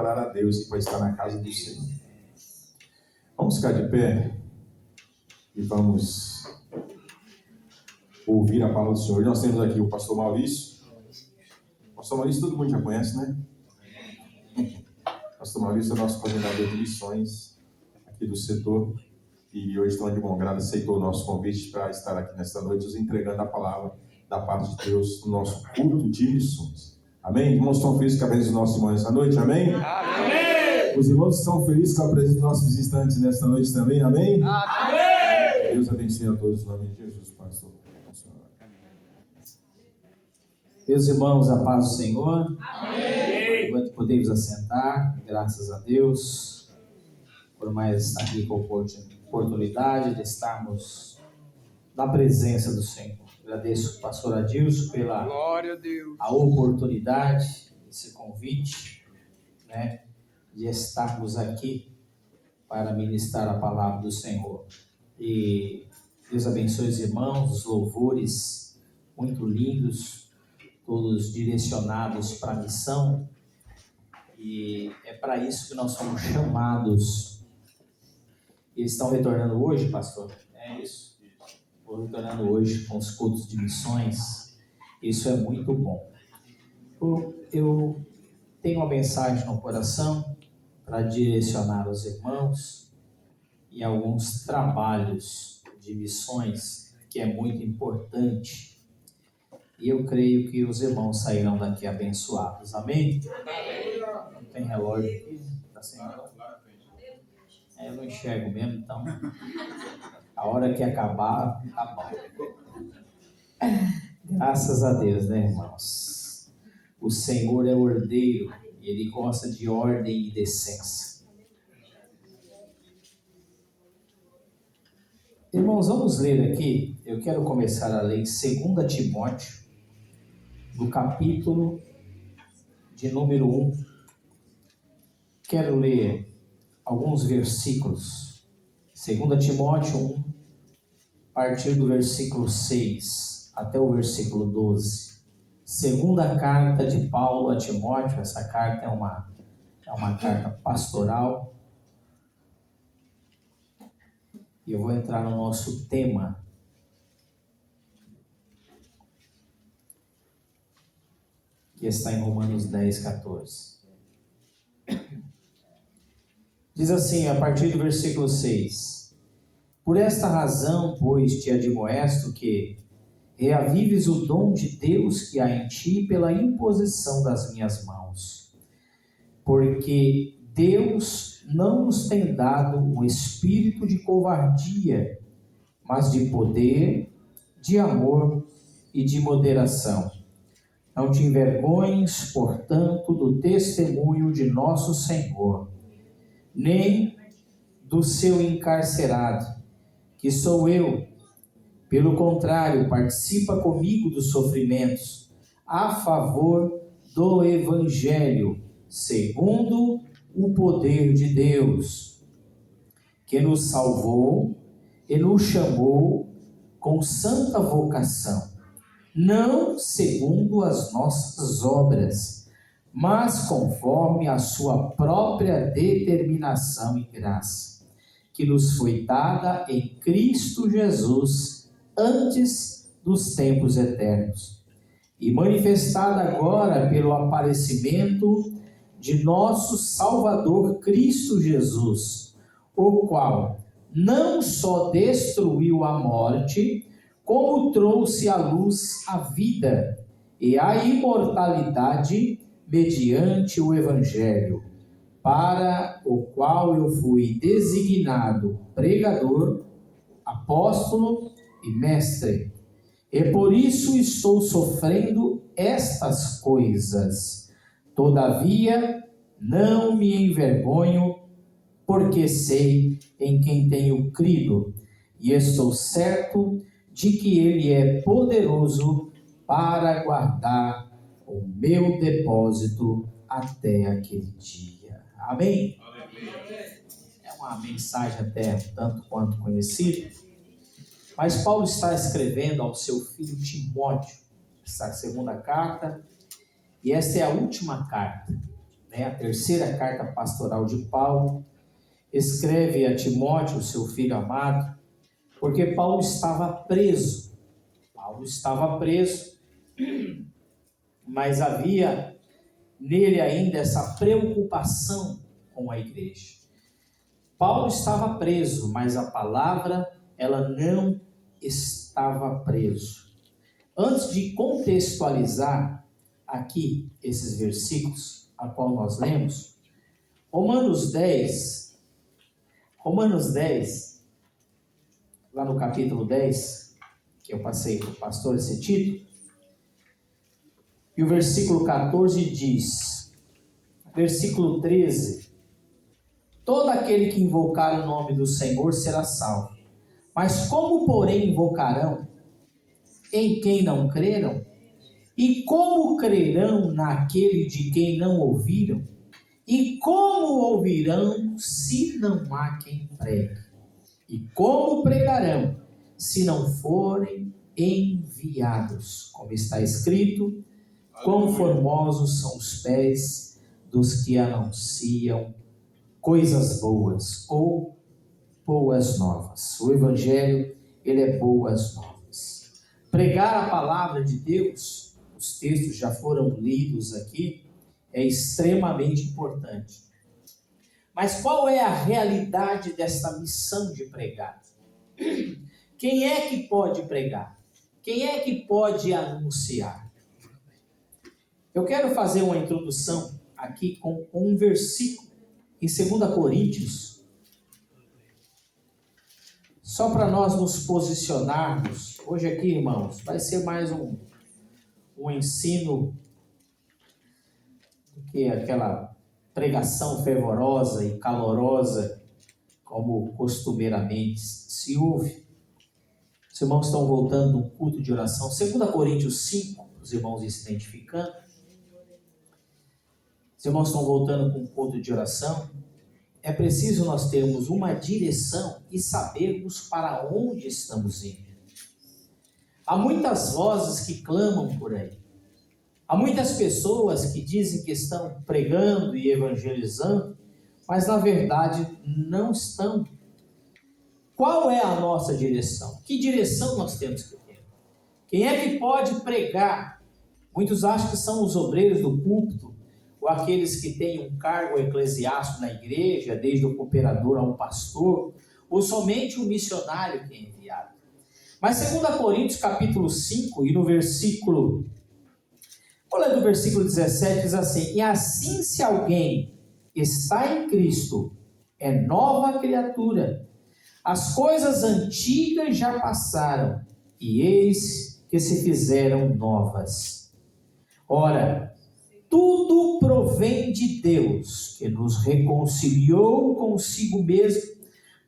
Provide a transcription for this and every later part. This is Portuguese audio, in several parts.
adorar a Deus e para estar na casa do Senhor. Vamos ficar de pé e vamos ouvir a palavra do Senhor. Nós temos aqui o pastor Maurício. O pastor Maurício todo mundo já conhece, né? O pastor Maurício é o nosso coordenador de missões aqui do setor e hoje, tão de bom grado, aceitou o nosso convite para estar aqui nesta noite, nos entregando a palavra da parte de Deus no nosso culto de missões. Amém? Irmãos, estão felizes com a presença dos nossos irmãos esta noite? Amém? Amém! Os irmãos estão felizes com a presença dos nossos visitantes nesta noite também? Amém? Amém! Deus abençoe a todos, em nome de Jesus, pastor. Meus irmãos, a paz do Senhor. Amém! Podemos assentar, graças a Deus, por mais estar aqui com a oportunidade de estarmos na presença do Senhor. Agradeço ao pastor Adilson pela Glória a Deus. A oportunidade, esse convite, né, de estarmos aqui para ministrar a palavra do Senhor. E Deus abençoe os irmãos, os louvores muito lindos, todos direcionados para a missão. E é para isso que nós somos chamados. Eles estão retornando hoje, pastor? É isso. Estou retornando hoje com os cultos de missões. Isso é muito bom. Eu tenho uma mensagem no coração para direcionar os irmãos e alguns trabalhos de missões que é muito importante. E eu creio que os irmãos sairão daqui abençoados. Amém? Não tem relógio aqui? Está sem relógio? Eu não enxergo mesmo, então a hora que acabar, tá bom. Graças a Deus, né, irmãos? O Senhor é ordeiro e Ele gosta de ordem e decência. Irmãos, vamos ler aqui. Eu quero começar a ler 2 Timóteo, do capítulo de número 1. Quero ler alguns versículos. 2 Timóteo 1, a partir do versículo 6 até o versículo 12. Segunda carta de Paulo a Timóteo. Essa carta é uma carta pastoral. E eu vou entrar no nosso tema. Que está em Romanos 10, 14. Diz assim, a partir do versículo 6. Por esta razão, pois, te admoesto que reavives o dom de Deus que há em ti pela imposição das minhas mãos. Porque Deus não nos tem dado um espírito de covardia, mas de poder, de amor e de moderação. Não te envergonhes, portanto, do testemunho de nosso Senhor, nem do seu encarcerado, que sou eu. Pelo contrário, participa comigo dos sofrimentos, a favor do Evangelho, segundo o poder de Deus, que nos salvou e nos chamou com santa vocação, não segundo as nossas obras, mas conforme a sua própria determinação e graça, que nos foi dada em Cristo Jesus antes dos tempos eternos, e manifestada agora pelo aparecimento de nosso Salvador Cristo Jesus, o qual não só destruiu a morte, como trouxe à luz a vida e a imortalidade mediante o Evangelho, para o qual eu fui designado pregador, apóstolo e mestre. E por isso estou sofrendo estas coisas. Todavia, não me envergonho, porque sei em quem tenho crido, e estou certo de que Ele é poderoso para guardar o meu depósito até aquele dia. Amém? É uma mensagem até tanto quanto conhecida, mas Paulo está escrevendo ao seu filho Timóteo, essa segunda carta, e esta é a última carta. né, a terceira carta pastoral de Paulo, escreve a Timóteo, seu filho amado, porque Paulo estava preso. Paulo estava preso, mas havia nele ainda essa preocupação com a igreja. Paulo estava preso, mas a palavra, ela não estava preso. Antes de contextualizar aqui esses versículos a qual nós lemos, Romanos 10, lá no capítulo 10, que eu passei para o pastor esse título, e o versículo 14 diz, versículo 13, todo aquele que invocar o nome do Senhor será salvo. Mas como, porém, invocarão em quem não creram? E como crerão naquele de quem não ouviram? E como ouvirão se não há quem pregue? E como pregarão se não forem enviados? Como está escrito, quão formosos são os pés dos que anunciam coisas boas ou boas novas. O Evangelho, ele é boas novas. Pregar a palavra de Deus, os textos já foram lidos aqui, é extremamente importante. Mas qual é a realidade desta missão de pregar? Quem é que pode pregar? Quem é que pode anunciar? Eu quero fazer uma introdução aqui com um versículo em 2 Coríntios, só para nós nos posicionarmos. Hoje aqui, irmãos, vai ser mais um ensino do que aquela pregação fervorosa e calorosa, como costumeiramente se ouve. Os irmãos estão voltando de um culto de oração. 2 Coríntios 5, os irmãos se identificando. Os irmãos estão voltando com um culto de oração. É preciso nós termos uma direção e sabermos para onde estamos indo. Há muitas vozes que clamam por aí. Há muitas pessoas que dizem que estão pregando e evangelizando, mas na verdade não estão. Qual é a nossa direção? Que direção nós temos que ter? Quem é que pode pregar? Muitos acham que são os obreiros do púlpito, ou aqueles que têm um cargo eclesiástico na igreja, desde o cooperador ao pastor, ou somente o missionário que é enviado. Mas 2 Coríntios capítulo 5, e no versículo, vou ler do versículo 17, diz assim, e assim se alguém está em Cristo, é nova criatura, as coisas antigas já passaram, e eis que se fizeram novas. Ora, tudo provém de Deus, que nos reconciliou consigo mesmo,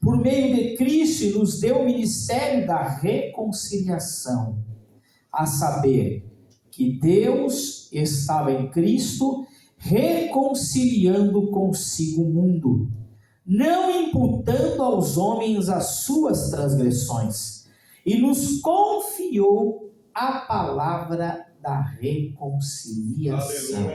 por meio de Cristo, e nos deu o ministério da reconciliação, a saber, que Deus estava em Cristo, reconciliando consigo o mundo, não imputando aos homens as suas transgressões, e nos confiou a palavra da reconciliação.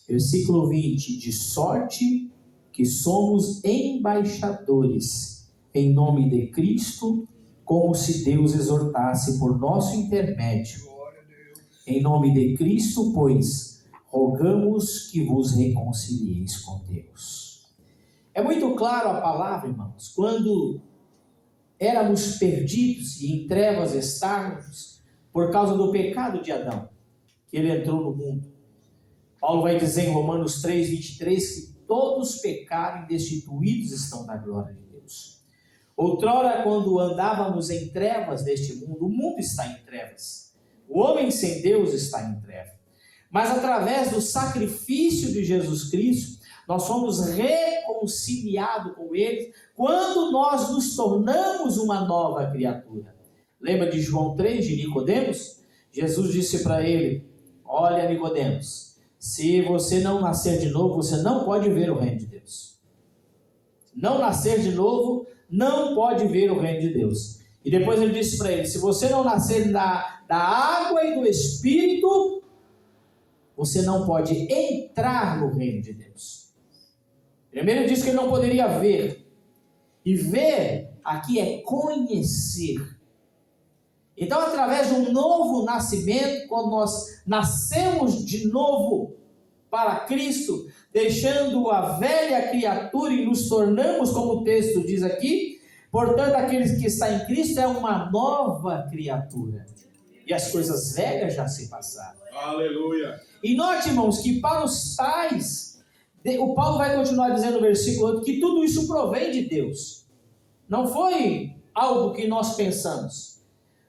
Versículo 20, de sorte que somos embaixadores em nome de Cristo, como se Deus exortasse por nosso intermédio. Em nome de Cristo, pois, rogamos que vos reconcilieis com Deus. É muito claro a palavra, irmãos, quando éramos perdidos e em trevas estávamos, por causa do pecado de Adão, que ele entrou no mundo. Paulo vai dizer em Romanos 3, 23, que todos pecaram e destituídos estão da glória de Deus. Outrora, quando andávamos em trevas deste mundo, o mundo está em trevas. O homem sem Deus está em trevas. Mas através do sacrifício de Jesus Cristo, nós fomos reconciliados com Ele quando nós nos tornamos uma nova criatura. Lembra de João 3, de Nicodemos? Jesus disse para ele, olha Nicodemos, se você não nascer de novo, você não pode ver o reino de Deus. Não nascer de novo, não pode ver o reino de Deus. E depois ele disse para ele, se você não nascer da água e do Espírito, você não pode entrar no reino de Deus. Primeiro ele disse que ele não poderia ver. E ver aqui é conhecer. Então, através de um novo nascimento, quando nós nascemos de novo para Cristo, deixando a velha criatura e nos tornamos, como o texto diz aqui, portanto, aqueles que estão em Cristo é uma nova criatura. E as coisas velhas já se passaram. Aleluia! E note, irmãos, que para os tais, o Paulo vai continuar dizendo no versículo 8, que tudo isso provém de Deus. Não foi algo que nós pensamos.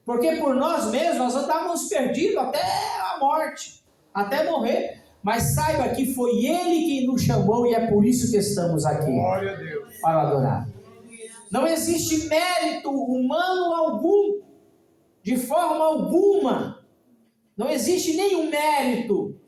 Porque por nós mesmos, nós andávamos perdidos até a morte, até morrer. Mas saiba que foi Ele que nos chamou e é por isso que estamos aqui. Glória a Deus. Para adorar. Não existe mérito humano algum, de forma alguma. Não existe nenhum mérito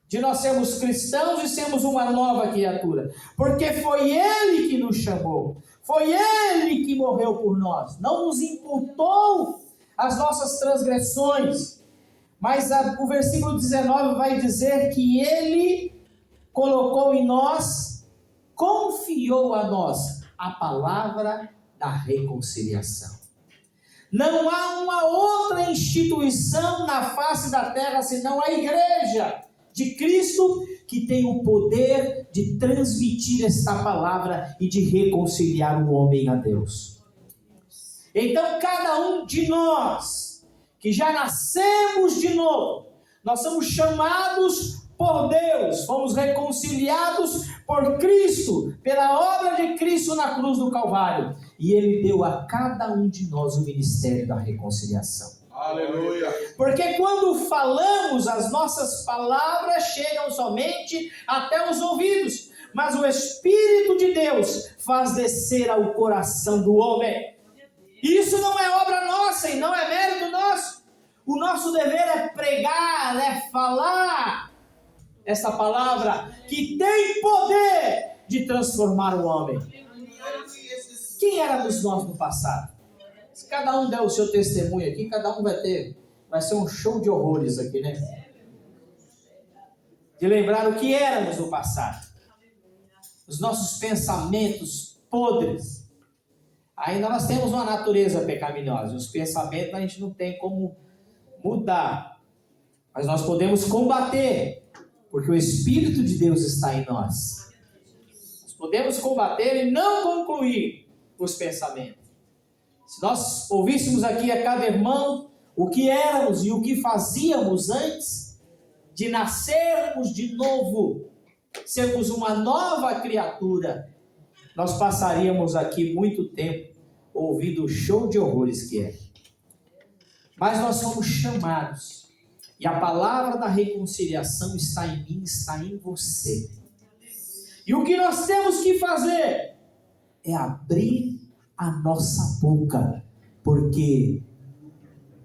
de nós sermos cristãos e sermos uma nova criatura. Porque foi Ele que nos chamou. Foi Ele que morreu por nós. Não nos imputou as nossas transgressões. Mas o versículo 19 vai dizer que Ele colocou em nós, confiou a nós a palavra da reconciliação. Não há uma outra instituição na face da terra senão a igreja de Cristo que tem o poder de transmitir esta palavra e de reconciliar o homem a Deus. Então cada um de nós que já nascemos de novo, nós somos chamados por Deus, fomos reconciliados por Cristo, pela obra de Cristo na cruz do Calvário, e Ele deu a cada um de nós o ministério da reconciliação. Aleluia! Porque quando falamos, as nossas palavras chegam somente até os ouvidos, mas o Espírito de Deus faz descer ao coração do homem. Isso não é obra nossa e não é mérito nosso. O nosso dever é pregar, é falar essa palavra que tem poder de transformar o homem. Quem éramos nós no passado? Se cada um der o seu testemunho aqui, cada um vai ser um show de horrores aqui, né? De lembrar o que éramos no passado. Os nossos pensamentos podres. Ainda nós temos uma natureza pecaminosa. Os pensamentos a gente não tem como mudar. Mas nós podemos combater, porque o Espírito de Deus está em nós. Nós podemos combater e não concluir os pensamentos. Se nós ouvíssemos aqui a cada irmão o que éramos e o que fazíamos antes de nascermos de novo, sermos uma nova criatura, nós passaríamos aqui muito tempo ouvindo o show de horrores que é. Mas nós somos chamados, e a palavra da reconciliação está em mim, está em você. E o que nós temos que fazer é abrir a nossa boca, porque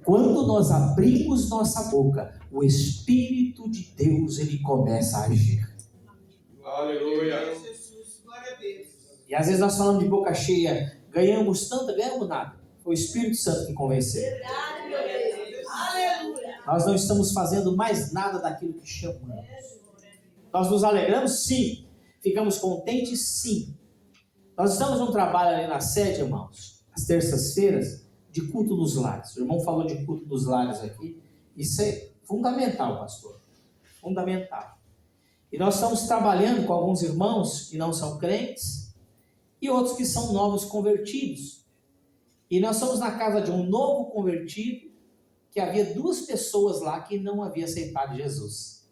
quando nós abrimos nossa boca, o Espírito de Deus ele começa a agir. Aleluia! E às vezes nós falamos de boca cheia, ganhamos nada. Foi o Espírito Santo que convenceu. Nós não estamos fazendo mais nada daquilo que chamamos. Nós nos alegramos? Sim. Ficamos contentes? Sim. Nós estamos num trabalho ali na sede, irmãos, às terças-feiras, de culto nos lares. O irmão falou de culto nos lares aqui. Isso é fundamental, pastor. Fundamental. E nós estamos trabalhando com alguns irmãos que não são crentes e outros que são novos convertidos. E nós estamos na casa de um novo convertido que havia 2 pessoas lá que não haviam aceitado Jesus.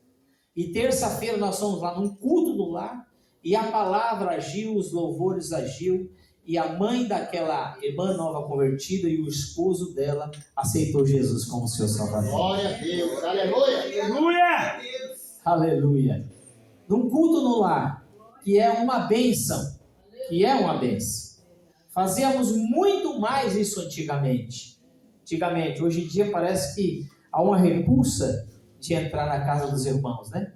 E terça-feira nós fomos lá num culto do lar e a palavra agiu, os louvores agiu e a mãe daquela irmã nova convertida e o esposo dela aceitou Jesus como seu Salvador. Glória a Deus, aleluia, Aleluia! Aleluia! Num culto no lar, que é uma bênção, Fazíamos muito mais isso antigamente. Hoje em dia parece que há uma repulsa de entrar na casa dos irmãos, né?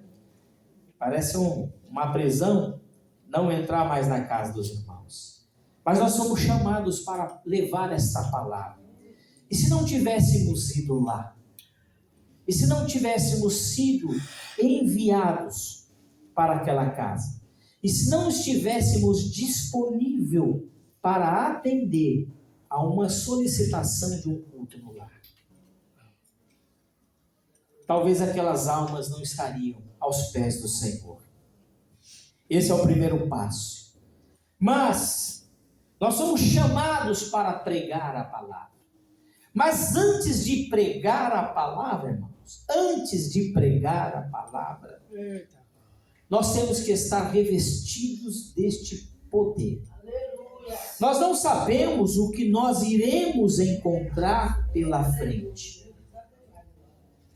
Parece uma prisão não entrar mais na casa dos irmãos. Mas nós somos chamados para levar esta palavra. E se não tivéssemos ido lá? E se não tivéssemos sido enviados para aquela casa? E se não estivéssemos disponível para atender a uma solicitação de um culto no lar? Talvez aquelas almas não estariam aos pés do Senhor. Esse é o primeiro passo. Mas nós somos chamados para pregar a palavra. Mas antes de pregar a palavra, irmãos, antes de pregar a palavra, nós temos que estar revestidos deste poder. Nós não sabemos o que nós iremos encontrar pela frente.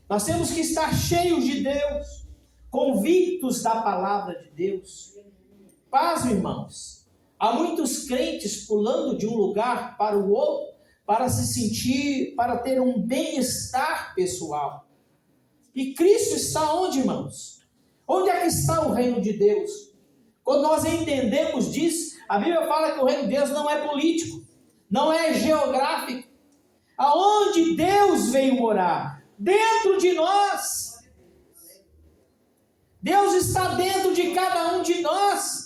Nós temos que estar cheios de Deus, convictos da palavra de Deus. Paz, irmãos. Há muitos crentes pulando de um lugar para o outro para se sentir, para ter um bem-estar pessoal. E Cristo está onde, irmãos? Onde é que está o reino de Deus? Quando nós entendemos disso, a Bíblia fala que o reino de Deus não é político, não é geográfico. Aonde Deus veio morar? Dentro de nós. Deus está dentro de cada um de nós.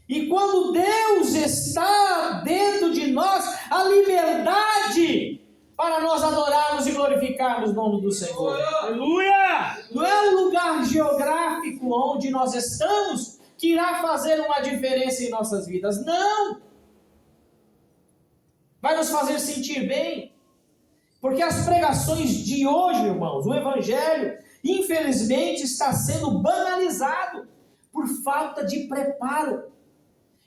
E quando Deus está dentro de nós, a liberdade para nós adorarmos e glorificarmos o nome do Senhor. Aleluia! Não é um lugar geográfico onde nós estamos que irá fazer uma diferença em nossas vidas. Não! Vai nos fazer sentir bem. Porque as pregações de hoje, irmãos, o Evangelho, infelizmente, está sendo banalizado por falta de preparo.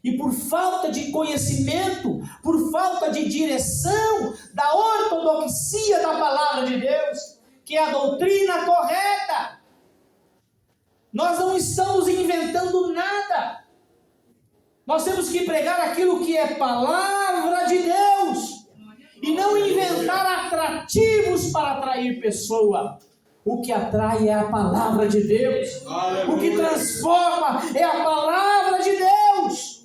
E por falta de conhecimento, por falta de direção da ortodoxia da palavra de Deus, que é a doutrina correta. Nós não estamos inventando nada. Nós temos que pregar aquilo que é palavra de Deus e não inventar atrativos para atrair pessoa. O que atrai é a palavra de Deus. Aleluia. O que transforma é a palavra de Deus.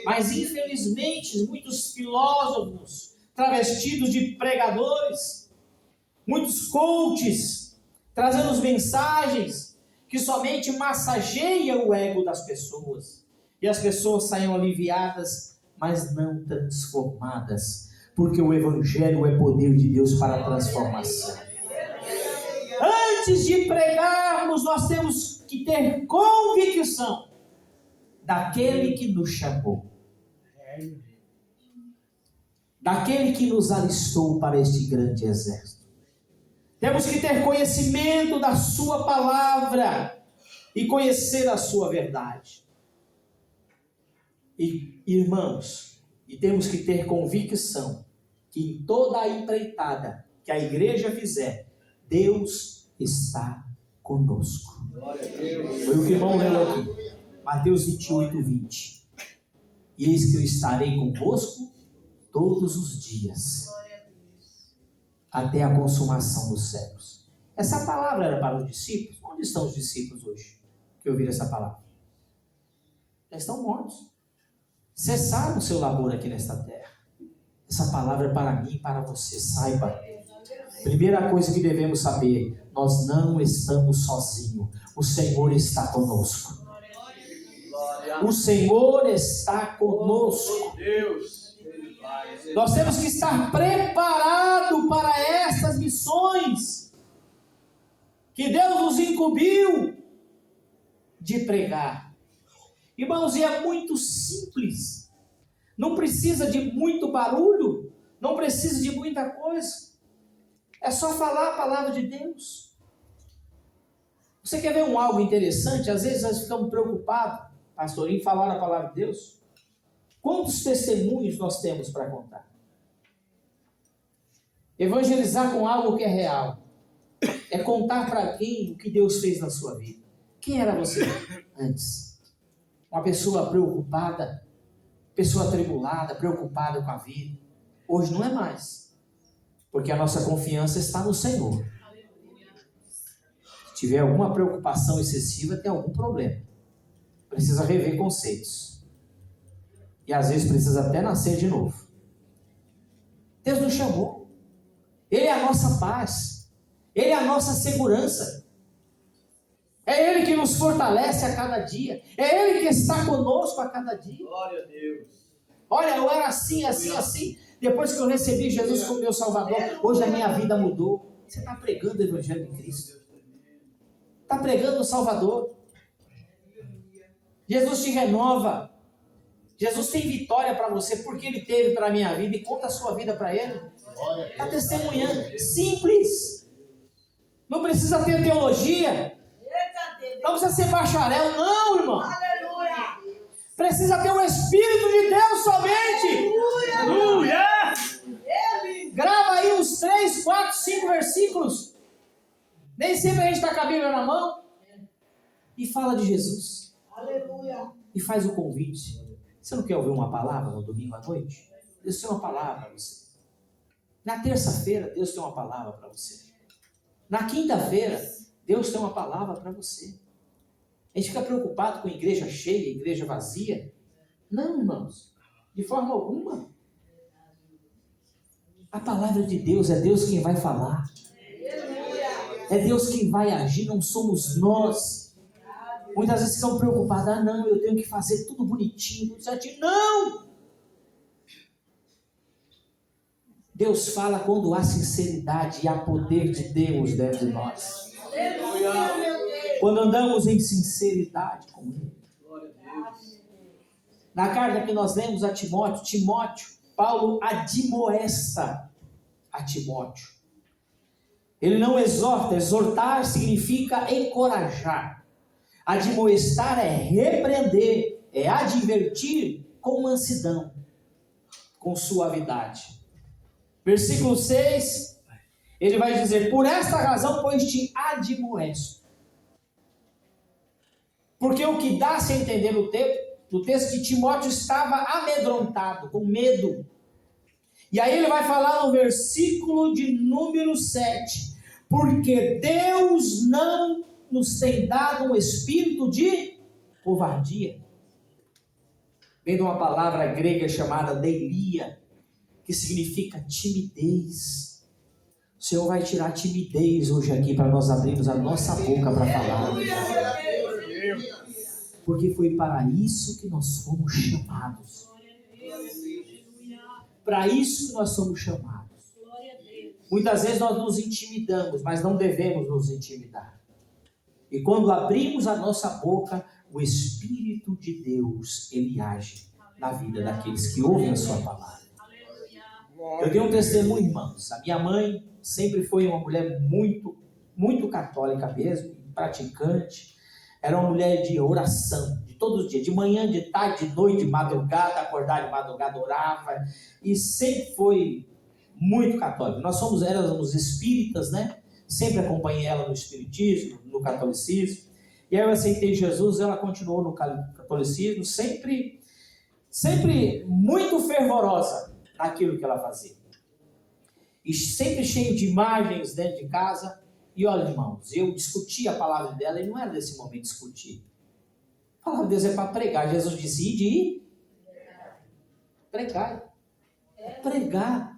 Mas infelizmente muitos filósofos travestidos de pregadores, muitos coaches trazendo mensagens que somente massageiam o ego das pessoas e as pessoas saem aliviadas, mas não transformadas, porque o Evangelho é poder de Deus para a transformação. Antes de pregarmos, nós temos que ter convicção daquele que nos chamou, daquele que nos alistou para este grande exército. Temos que ter conhecimento da sua palavra e conhecer a sua verdade. E, irmãos, e temos que ter convicção que em toda a empreitada que a igreja fizer, Deus está conosco. Foi o que o irmão leu aqui. Mateus 28, 20. E eis que eu estarei convosco todos os dias, até a consumação dos séculos. Essa palavra era para os discípulos. Onde estão os discípulos hoje que ouviram essa palavra? Já estão mortos. Cessaram o seu labor aqui nesta terra. Essa palavra é para mim e para você. Saiba. Primeira coisa que devemos saber: nós não estamos sozinhos. O Senhor está conosco. O Senhor está conosco. Nós temos que estar preparados para essas missões que Deus nos incumbiu de pregar. Irmãos, e é muito simples. Não precisa de muito barulho, não precisa de muita coisa. É só falar a palavra de Deus. Você quer ver algo interessante? Às vezes nós ficamos preocupados, pastor, em falar a palavra de Deus. Quantos testemunhos nós temos para contar? Evangelizar com algo que é real é contar para alguém o que Deus fez na sua vida. Quem era você antes? Uma pessoa preocupada, pessoa atribulada, preocupada com a vida. Hoje não é mais, porque a nossa confiança está no Senhor. Se tiver alguma preocupação excessiva, tem algum problema. Precisa rever conceitos. E às vezes precisa até nascer de novo. Deus nos chamou. Ele é a nossa paz. Ele é a nossa segurança. É Ele que nos fortalece a cada dia. É Ele que está conosco a cada dia. Glória a Deus. Olha, eu era assim, assim, assim. Depois que eu recebi Jesus como meu Salvador, hoje a minha vida mudou. Você está pregando o Evangelho de Cristo. Está pregando o Salvador. Jesus te renova. Jesus tem vitória para você, porque Ele teve para a minha vida, e conta a sua vida para Ele. Está testemunhando. Simples. Não precisa ter teologia. Não precisa ser bacharel, não, irmão. Precisa ter o Espírito de Deus somente. Aleluia! Grava aí uns 3, 4, 5 versículos. Nem sempre a gente está com a Bíblia na mão. E fala de Jesus. Aleluia. E faz o convite. Você não quer ouvir uma palavra no domingo à noite? Deus tem uma palavra para você. Na terça-feira, Deus tem uma palavra para você. Na quinta-feira, Deus tem uma palavra para você. A gente fica preocupado com igreja cheia, igreja vazia. Não, irmãos. De forma alguma. A palavra de Deus, é Deus quem vai falar. É Deus quem vai agir, não somos nós. Muitas vezes ficam preocupados. Ah, não, eu tenho que fazer tudo bonitinho, tudo certinho. Não! Deus fala quando há sinceridade e há poder de Deus dentro de nós. Quando andamos em sinceridade com Ele. Na carta que nós lemos a Timóteo, Paulo admoesta a Timóteo. Ele não exorta. Exortar significa encorajar. Admoestar é repreender, é advertir com mansidão, com suavidade. Versículo 6, ele vai dizer: por esta razão, pois te admoesto. Porque o que dá-se a entender no texto que Timóteo estava amedrontado, com medo. E aí ele vai falar no versículo de número 7, porque Deus não nos tem dado um espírito de covardia. Vem de uma palavra grega chamada deilia, que significa timidez. O Senhor vai tirar a timidez hoje aqui para nós abrirmos a nossa boca para falar. Porque foi para isso que nós fomos chamados. Para isso que nós somos chamados. Muitas vezes nós nos intimidamos, mas não devemos nos intimidar. E quando abrimos a nossa boca, o Espírito de Deus, Ele age na vida daqueles que ouvem a sua palavra. Eu tenho um testemunho, irmãos. A minha mãe sempre foi uma mulher muito, muito católica mesmo, praticante. Era uma mulher de oração, de todos os dias, de manhã, de tarde, de noite, de madrugada, acordar de madrugada, orava. E sempre foi muito católica. Nós éramos espíritas, né? Sempre acompanhei ela no espiritismo, no catolicismo. E aí eu aceitei Jesus, ela continuou no catolicismo, sempre muito fervorosa naquilo que ela fazia. E sempre cheio de imagens dentro de casa. E olha, irmãos, eu discuti a palavra dela e não era desse momento discutir. A palavra de Deus é para pregar. Jesus disse: ide e pregar. Pregar.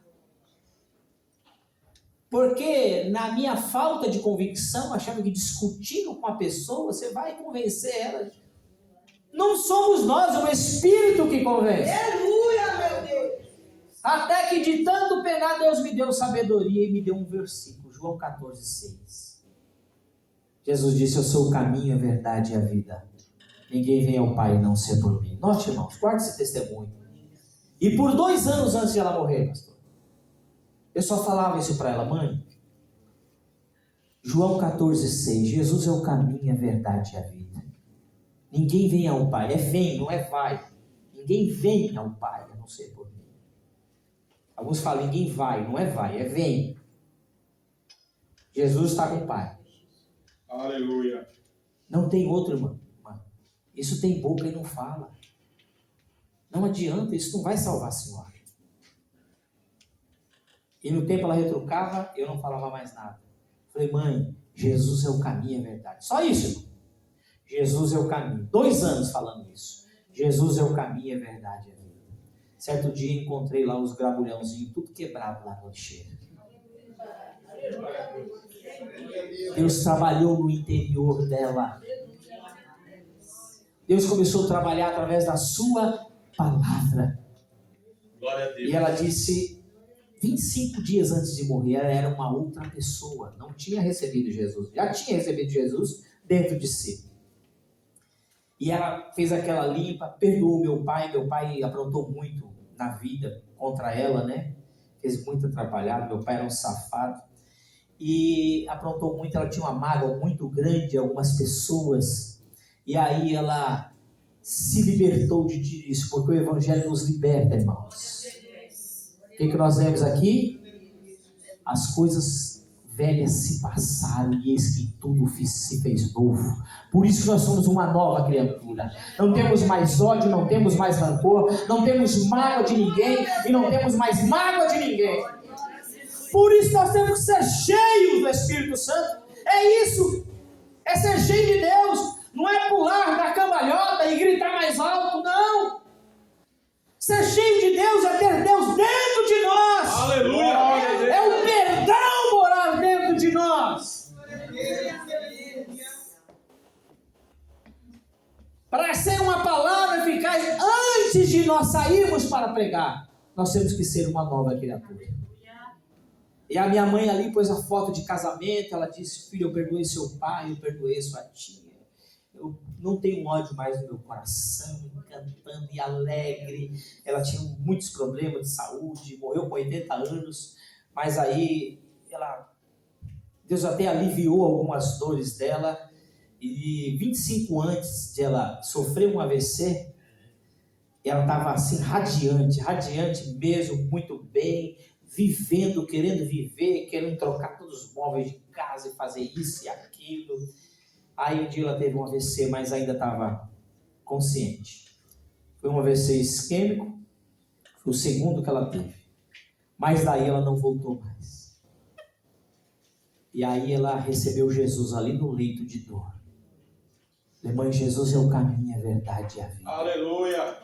Porque na minha falta de convicção, achava que discutindo com a pessoa, você vai convencer ela. Não somos nós, é o Espírito que convence. Aleluia, meu Deus. Até que de tanto penar, Deus me deu sabedoria e me deu um versículo, João 14,6. Jesus disse: eu sou o caminho, a verdade e a vida. Ninguém vem ao Pai não ser por mim. Note, irmãos, guarde esse testemunho. E por 2 anos antes de ela morrer, pastor, eu só falava isso para ela: mãe, João 14,6, Jesus é o caminho, a verdade e a vida. Ninguém vem ao Pai, é vem, não é vai. Ninguém vem ao Pai, a não ser por mim. Alguns falam: ninguém vai, não é vai, é vem. Jesus está com o Pai. Aleluia. Não tem outro, irmão. Isso tem boca e não fala. Não adianta, isso não vai salvar a senhora. E no tempo ela retrucava, eu não falava mais nada. Falei: mãe, Jesus é o caminho, é a verdade. Só isso, irmão. Jesus é o caminho. 2 anos falando isso. Jesus é o caminho, é a verdade, é a vida. Certo dia encontrei lá os gravulhãozinhos, tudo quebrado lá no lixeiro. Deus trabalhou no interior dela. Deus começou a trabalhar através da sua palavra. Glória a Deus. E ela disse, 25 dias antes de morrer, ela era uma outra pessoa. Não tinha recebido Jesus. Já tinha recebido Jesus dentro de si. E ela fez aquela limpa, perdoou meu pai. Meu pai aprontou muito na vida contra ela, né? Fez muito atrapalhado. Meu pai era um safado. E aprontou muito. Ela tinha uma mágoa muito grande de algumas pessoas. E aí ela se libertou disso, porque o Evangelho nos liberta, irmãos. O que nós lemos aqui? As coisas velhas se passaram e eis que tudo se fez novo. Por isso que nós somos uma nova criatura. Não temos mais ódio, não temos mais rancor, não temos mágoa de ninguém e não temos mais mágoa de ninguém. Por isso nós temos que ser cheios do Espírito Santo. É isso, é ser cheio de Deus. Não é pular da cambalhota e gritar mais alto, não. Ser cheio de Deus é ter Deus dentro de nós. Aleluia. É o perdão morar dentro de nós. Para ser uma palavra eficaz antes de nós sairmos para pregar, nós temos que ser uma nova criatura. E a minha mãe ali pôs a foto de casamento. Ela disse: filho, eu perdoei seu pai, eu perdoei sua tia. Eu não tenho ódio mais no meu coração, cantando e alegre. Ela tinha muitos problemas de saúde, morreu com 80 anos, mas aí Deus até aliviou algumas dores dela. E 25 antes de ela sofrer um AVC, ela estava assim radiante mesmo, muito bem, vivendo, querendo viver, querendo trocar todos os móveis de casa e fazer isso e aquilo. Aí um dia ela teve um AVC, mas ainda estava consciente. Foi um AVC isquêmico, foi o segundo que ela teve. Mas daí ela não voltou mais. E aí ela recebeu Jesus ali no leito de dor. Mãe, Jesus é o caminho, a verdade e a vida. Aleluia.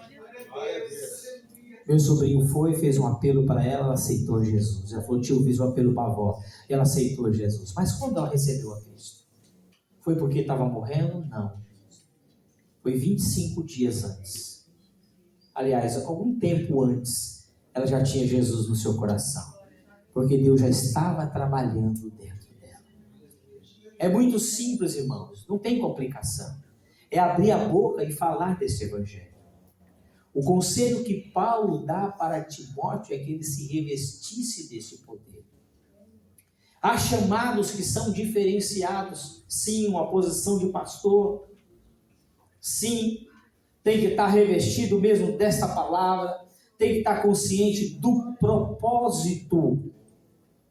Meu sobrinho fez um apelo para ela, ela aceitou Jesus. Ela falou: tio, fiz um apelo para a avó. Ela aceitou Jesus. Mas quando ela recebeu a Cristo? Foi porque estava morrendo? Não. Foi 25 dias antes. Aliás, algum tempo antes, ela já tinha Jesus no seu coração. Porque Deus já estava trabalhando dentro dela. É muito simples, irmãos. Não tem complicação. É abrir a boca e falar desse Evangelho. O conselho que Paulo dá para Timóteo é que ele se revestisse desse poder. Há chamados que são diferenciados. Sim, uma posição de pastor. Sim, tem que estar revestido mesmo desta palavra. Tem que estar consciente do propósito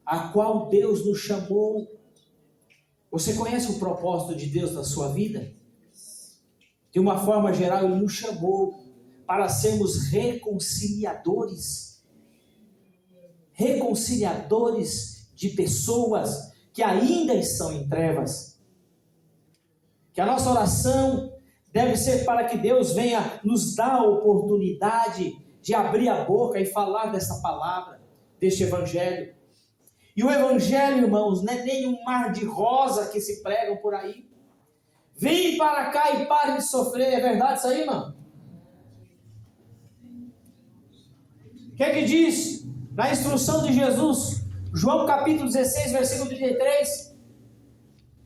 a qual Deus nos chamou. Você conhece o propósito de Deus na sua vida? De uma forma geral, Ele nos chamou para sermos reconciliadores. Reconciliadores de pessoas que ainda estão em trevas. Que a nossa oração deve ser para que Deus venha nos dar a oportunidade de abrir a boca e falar dessa palavra, deste Evangelho. E o Evangelho, irmãos, não é nem um mar de rosa que se pregam por aí. Vem para cá e pare de sofrer. É verdade isso aí, irmão? O que é que diz na instrução de Jesus? João capítulo 16, versículo 33.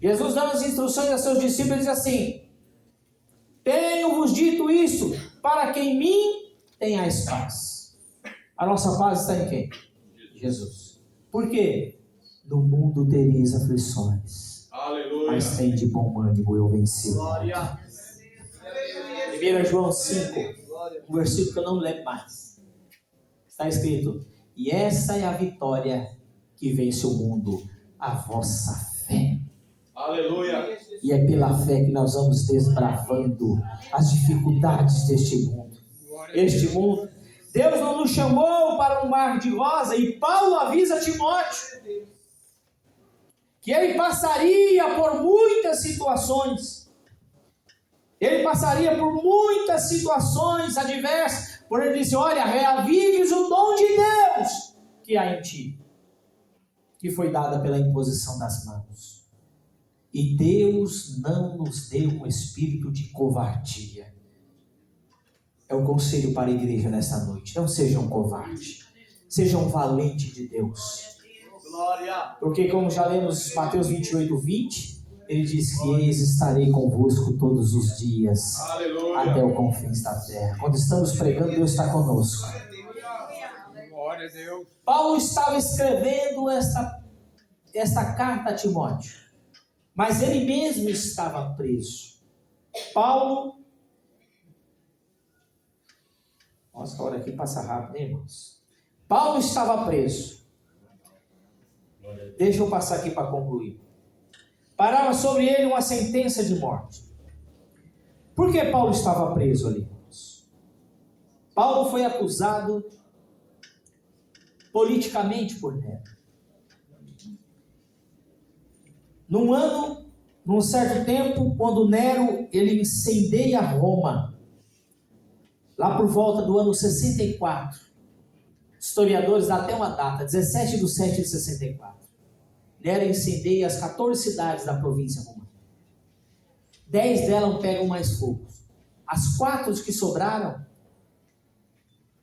Jesus dando as instruções a seus discípulos, diz assim: tenho-vos dito isso, para que em mim tenhais paz. A nossa paz está em quem? Jesus. Por quê? No mundo tereis aflições. Aleluia. Mas tem de bom ânimo, eu venci. 1 João 5, um versículo que eu não lembro mais. Está escrito: e essa é a vitória que vence o mundo, a vossa fé. Aleluia. E é pela fé que nós vamos desbravando as dificuldades deste mundo. Deus não nos chamou para um mar de rosa, e Paulo avisa Timóteo que ele passaria por muitas situações. Ele passaria por muitas situações adversas. Porém ele disse: olha, reavives o dom de Deus que há em ti. que foi dada pela imposição das mãos. E Deus não nos deu um espírito de covardia. É o conselho para a igreja nesta noite. Não sejam covardes. Sejam valentes de Deus. Glória. Porque como já lemos Mateus 28:20, ele diz que eis estarei convosco todos os dias, Aleluia. até o confins da terra. Quando estamos pregando, Deus está conosco. Glória a Deus. Paulo estava escrevendo esta carta a Timóteo, mas ele mesmo estava preso. Paulo... Nossa, a hora aqui passa rápido, hein, irmãos? Paulo estava preso. Deixa eu passar aqui para concluir. Parava sobre ele uma sentença de morte. Por que Paulo estava preso ali, irmãos? Paulo foi acusado politicamente por Nero. Num certo tempo, quando Nero ele incendeia Roma, lá por volta do ano 64, historiadores dão até uma data, 17/7/64. Nero incendeia as 14 cidades da província romana. 10 delas pegam mais fogo. As 4 que sobraram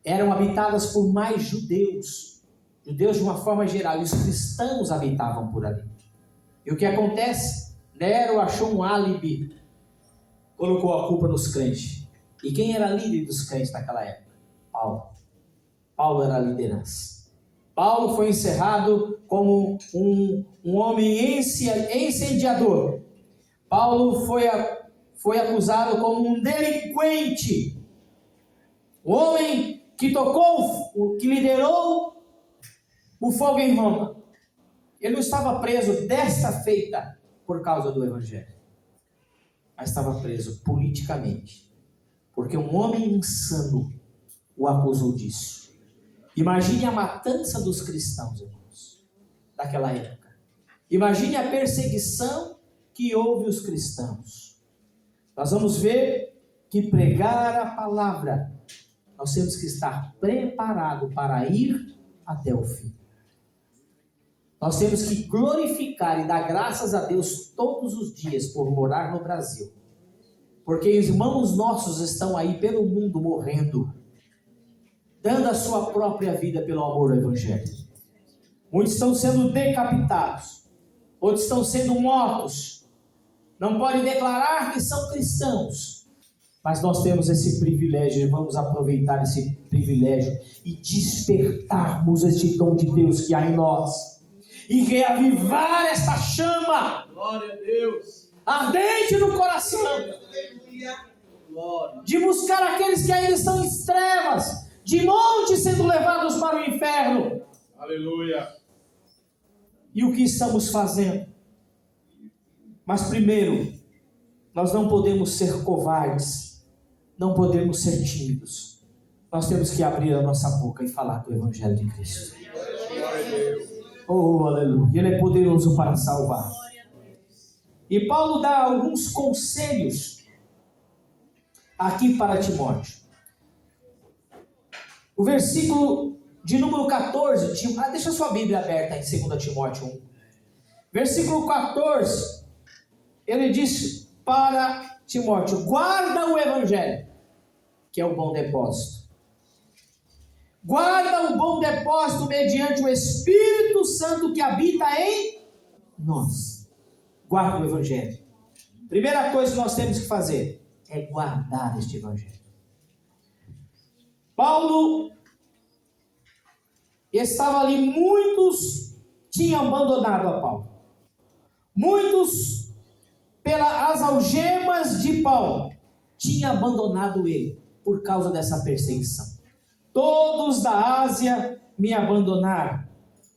eram habitadas por mais judeus. Judeus de uma forma geral. E os cristãos habitavam por ali. E o que acontece? Nero achou um álibi. Colocou a culpa nos crentes. E quem era líder dos crentes naquela época? Paulo. Paulo era a liderança. Paulo foi encerrado como um homem incendiador. Paulo foi acusado como um delinquente. O homem que que liderou o fogo em Roma. Ele não estava preso desta feita por causa do Evangelho, mas estava preso politicamente, porque um homem insano o acusou disso. Imagine a matança dos cristãos, irmãos, daquela época. Imagine a perseguição que houve os cristãos. Nós vamos ver que pregar a palavra, nós temos que estar preparados para ir até o fim. Nós temos que glorificar e dar graças a Deus todos os dias por morar no Brasil. Porque irmãos nossos estão aí pelo mundo morrendo, dando a sua própria vida pelo amor ao Evangelho. Muitos estão sendo decapitados, outros estão sendo mortos. Não podem declarar que são cristãos, mas nós temos esse privilégio e vamos aproveitar esse privilégio e despertarmos este dom de Deus que há em nós e reavivar esta chama. Glória a Deus. Ardente no coração, de buscar aqueles que ainda estão em trevas, de monte sendo levados para o inferno. Aleluia. E o que estamos fazendo? Mas primeiro, nós não podemos ser covardes, não podemos ser tímidos. Nós temos que abrir a nossa boca e falar do Evangelho de Cristo. Oh, aleluia. Ele é poderoso para salvar. E Paulo dá alguns conselhos aqui para Timóteo. O versículo de número 14, deixa sua Bíblia aberta em 2 Timóteo 1. Versículo 14, ele diz para Timóteo: guarda o Evangelho, que é o bom depósito. Guarda o bom depósito mediante o Espírito Santo que habita em nós. Guarda o Evangelho. Primeira coisa que nós temos que fazer é guardar este Evangelho. Paulo estava ali, muitos tinham abandonado a Paulo. Muitos, pelas algemas de Paulo, tinham abandonado ele por causa dessa perseguição. Todos da Ásia me abandonaram.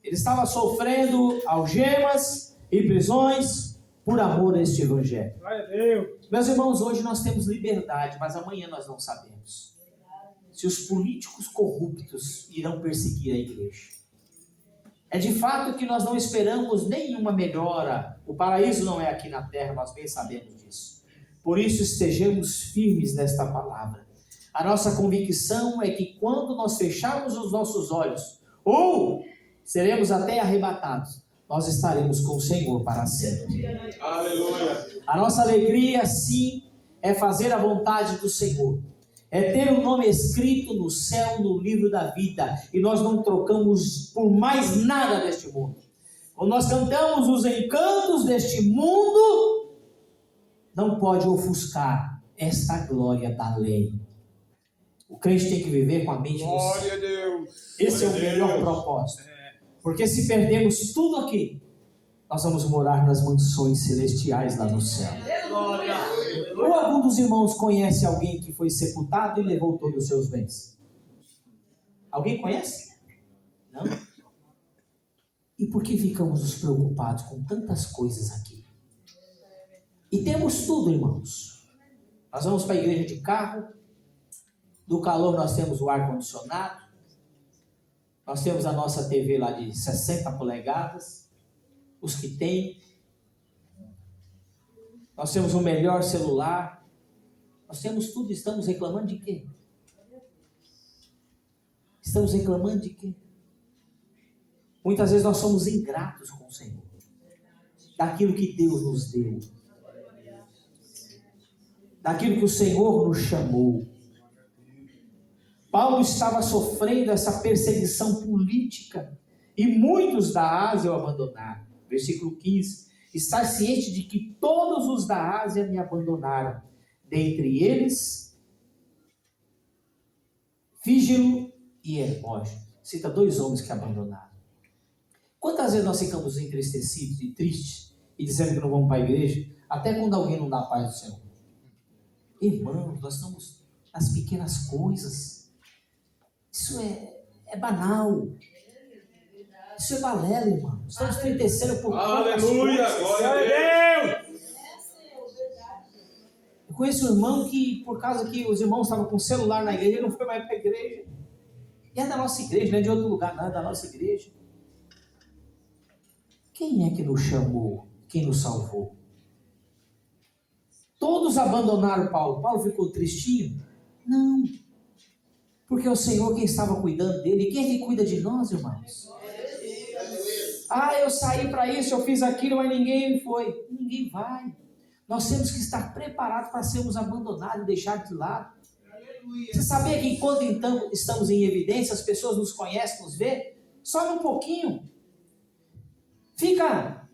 Ele estava sofrendo algemas e prisões por amor a este Evangelho. Glória a Deus. Meus irmãos, hoje nós temos liberdade, mas amanhã nós não sabemos se os políticos corruptos irão perseguir a igreja. É de fato que nós não esperamos nenhuma melhora. O paraíso não é aqui na terra, nós bem sabemos disso. Por isso estejamos firmes nesta palavra. A nossa convicção é que quando nós fecharmos os nossos olhos, ou seremos até arrebatados, nós estaremos com o Senhor para sempre. Aleluia. A nossa alegria, sim, é fazer a vontade do Senhor. É ter o nome escrito no céu, no livro da vida. E nós não trocamos por mais nada deste mundo. Quando nós cantamos os encantos deste mundo, não pode ofuscar esta glória da lei. O crente tem que viver com a mente no céu. Glória a Deus. Esse é o Glória a melhor Deus. propósito. Porque se perdemos tudo aqui, nós vamos morar nas mansões celestiais lá no céu. Glória. Ou algum dos irmãos conhece alguém que foi sepultado e levou todos os seus bens? Alguém conhece? Não? E por que ficamos nos preocupados com tantas coisas aqui? E temos tudo, irmãos. Nós vamos para a igreja de carro. Do calor nós temos o ar-condicionado. Nós temos a nossa TV lá de 60 polegadas. Os que têm. Nós temos o melhor celular. Nós temos tudo. Estamos reclamando de quê? Estamos reclamando de quê? Muitas vezes nós somos ingratos com o Senhor. Daquilo que Deus nos deu. Daquilo que o Senhor nos chamou. Paulo estava sofrendo essa perseguição política. E muitos da Ásia o abandonaram. Versículo 15. Está ciente de que todos os da Ásia me abandonaram. Dentre eles, Fígelo e Hermógenes. Cita 2 homens que abandonaram. Quantas vezes nós ficamos entristecidos e tristes e dizendo que não vamos para a igreja, até quando alguém não dá a paz do Senhor? Irmãos, nós estamos nas pequenas coisas. Isso é banal. Isso é balela, irmão. Estamos entristecendo por poucas Aleluia. coisas. Glória a Deus. Eu conheço um irmão que, por causa que os irmãos estavam com celular na igreja, ele não foi mais para a igreja. E é da nossa igreja, não é de outro lugar, não, é da nossa igreja. Quem é que nos chamou? Quem nos salvou? Todos abandonaram Paulo. Paulo ficou tristinho? Não. Porque é o Senhor quem estava cuidando dele. E quem é que cuida de nós, irmãos? Eu saí para isso, eu fiz aquilo, mas ninguém foi. Ninguém vai. Nós temos que estar preparados para sermos abandonados e deixar de lado. Você sabia que enquanto então estamos em evidência, as pessoas nos conhecem, nos vê? Só um pouquinho. Fica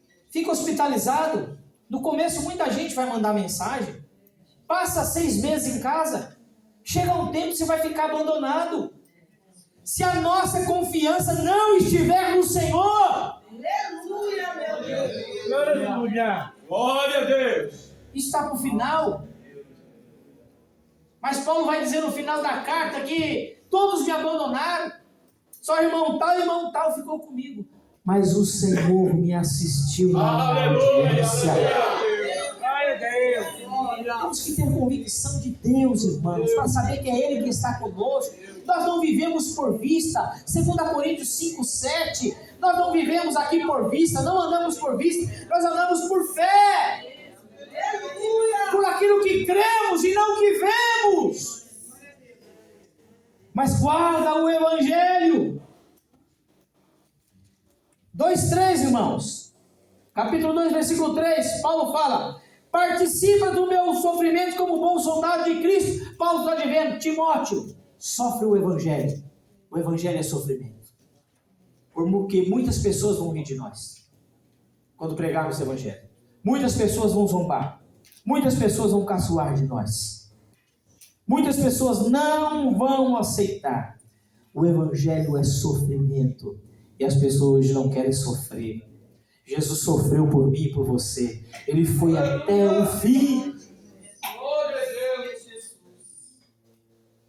hospitalizado. No começo muita gente vai mandar mensagem. Passa 6 meses em casa. Chega um tempo que você vai ficar abandonado. Se a nossa confiança não estiver no Senhor. Aleluia, meu Deus. Aleluia. Glória a Deus. Está para o final. Mas Paulo vai dizer no final da carta que todos me abandonaram. Só irmão tal ficou comigo. Mas o Senhor me assistiu na audiência. Glória a Deus. Temos que ter convicção de Deus, irmãos, para saber que é Ele que está conosco. Nós não vivemos por vista. 2 Coríntios 5:7. Nós não vivemos aqui por vista, não andamos por vista, nós andamos por fé. Por aquilo que cremos e não que vemos. Mas guarda o Evangelho. 2:3, irmãos. Capítulo 2, versículo 3. Paulo fala: participa do meu sofrimento como bom soldado de Cristo. Paulo está dizendo: Timóteo, sofre o Evangelho. O Evangelho é sofrimento. Porque muitas pessoas vão rir de nós quando pregarmos o Evangelho. Muitas pessoas vão zombar. Muitas pessoas vão caçoar de nós. Muitas pessoas não vão aceitar. O Evangelho é sofrimento. E as pessoas hoje não querem sofrer. Jesus sofreu por mim e por você. Ele foi até o fim. Glória a Deus, Jesus.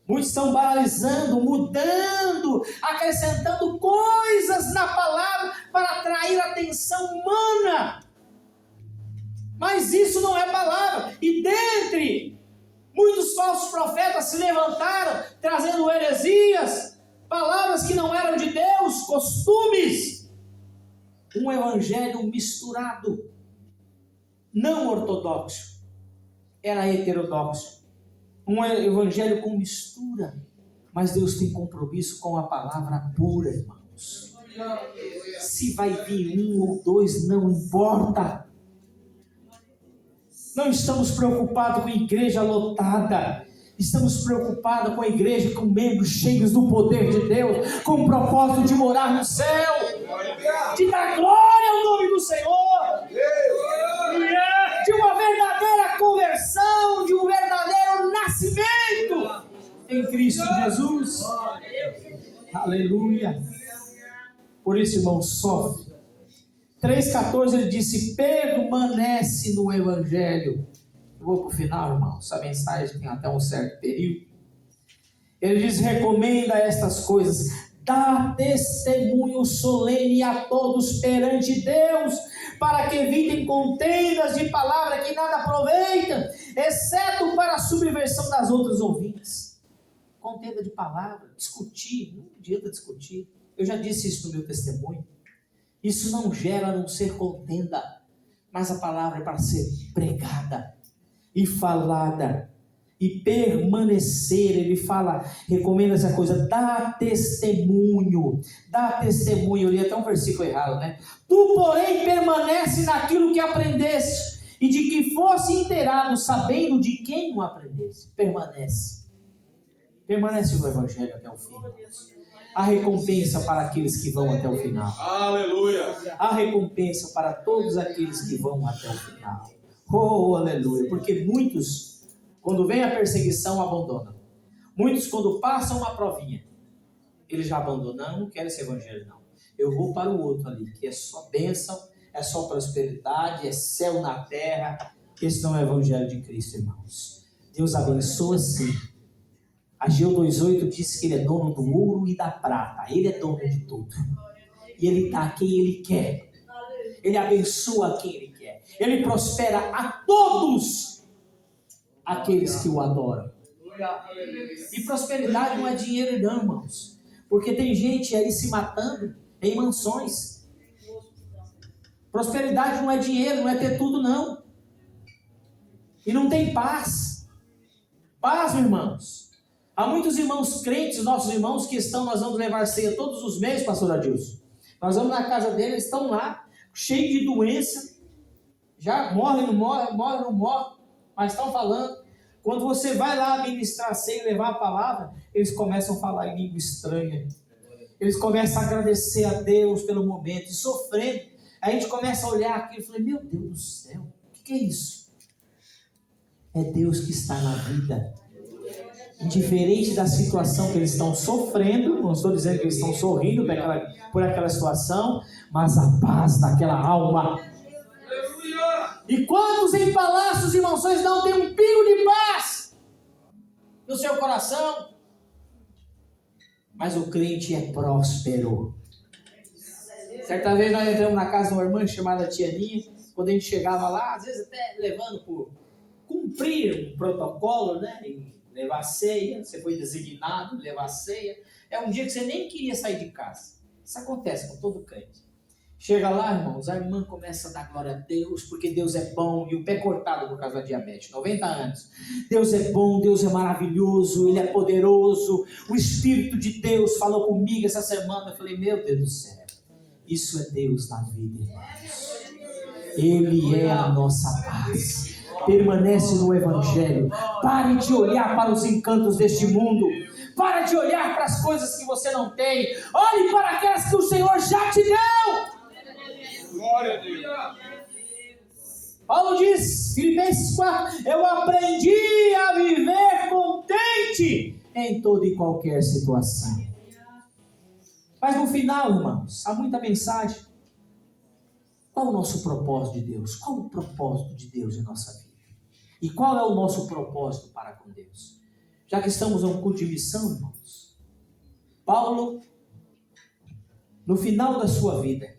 Muitos estão banalizando, mudando, acrescentando coisas na palavra para atrair a atenção humana. Mas isso não é palavra. E dentre muitos falsos profetas se levantaram, trazendo heresias, palavras que não eram de Deus, costumes. Um evangelho misturado, não ortodoxo, era heterodoxo. Um evangelho com mistura. Mas Deus tem compromisso com a palavra pura, irmãos. Se vai vir um ou dois, não importa. Não estamos preocupados com igreja lotada. Estamos preocupados com a igreja com membros cheios do poder de Deus, com o propósito de morar no céu, de dar glória ao nome do Senhor, de uma verdadeira conversão, de um verdadeiro nascimento em Cristo Jesus. Aleluia. Por isso, irmão, sofre. 3,14 ele disse: permanece no Evangelho. Eu vou para o final, irmão. Essa mensagem tem até um certo período. Ele diz: recomenda estas coisas, dá testemunho solene a todos perante Deus, para que evitem contendas de palavra que nada aproveitam, exceto para a subversão das outras ouvintes. Contenda de palavra, discutir, não adianta discutir. Eu já disse isso no meu testemunho. Isso não gera a não ser contenda, mas a palavra é para ser pregada e falada e permanecer. Ele fala, recomenda essa coisa, dá testemunho. Eu li até um versículo errado, né? Tu, porém, permanece naquilo que aprendeste e de que fosse inteirado, sabendo de quem o aprendeste. Permanece no Evangelho até o fim. A recompensa para aqueles que vão até o final. Aleluia. A recompensa para todos aqueles que vão até o final. Oh, aleluia. Porque muitos, quando vem a perseguição, abandonam. Muitos, quando passam uma provinha, eles já abandonam. Não, não quero esse evangelho, não. Eu vou para o outro ali, que é só bênção, é só prosperidade, é céu na terra. Esse não é o evangelho de Cristo, irmãos. Deus abençoa sim. Ageu 2,8 diz que ele é dono do ouro e da prata. Ele é dono de tudo. E ele dá a quem ele quer. Ele abençoa a quem ele quer. Ele prospera a todos aqueles que o adoram. E prosperidade não é dinheiro não, irmãos. Porque tem gente aí se matando em mansões. Prosperidade não é dinheiro, não é ter tudo não. E não tem paz. Paz, irmãos. Há muitos irmãos crentes, nossos irmãos que estão, nós vamos levar ceia todos os meses, pastor Adilson. Nós vamos na casa deles, eles estão lá, cheios de doença, já morre, não morre, mas estão falando. Quando você vai lá ministrar a ceia e levar a palavra, eles começam a falar em língua estranha. Eles começam a agradecer a Deus pelo momento, e sofrendo. Aí a gente começa a olhar aqui e fala, meu Deus do céu, o que é isso? É Deus que está na vida. Indiferente da situação que eles estão sofrendo, não estou dizendo que eles estão sorrindo por aquela situação, mas a paz daquela alma. E quantos em palácios e mansões não tem um pingo de paz no seu coração? Mas o crente é próspero. Certa vez nós entramos na casa de uma irmã chamada Tianinha. Quando a gente chegava lá, às vezes até levando por cumprir um protocolo, né? Levar ceia, você foi designado, levar ceia. É um dia que você nem queria sair de casa. Isso acontece com todo crente. Chega lá, irmãos, a irmã começa a dar glória a Deus, porque Deus é bom, e o pé cortado por causa da diabetes, 90 anos. Deus é bom, Deus é maravilhoso, Ele é poderoso. O Espírito de Deus falou comigo essa semana. Eu falei, meu Deus do céu, isso é Deus na vida, irmãos. Ele é a nossa paz. Permanece no Evangelho. Pare de olhar para os encantos deste mundo. Pare de olhar para as coisas que você não tem. Olhe para aquelas que o Senhor já te deu. Glória a Deus. Paulo diz, Filipenses 4, eu aprendi a viver contente em toda e qualquer situação. Mas no final, irmãos, há muita mensagem. Qual o nosso propósito de Deus? Qual o propósito de Deus em nossa vida? E qual é o nosso propósito para com Deus? Já que estamos a um culto de missão, irmãos, Paulo, no final da sua vida,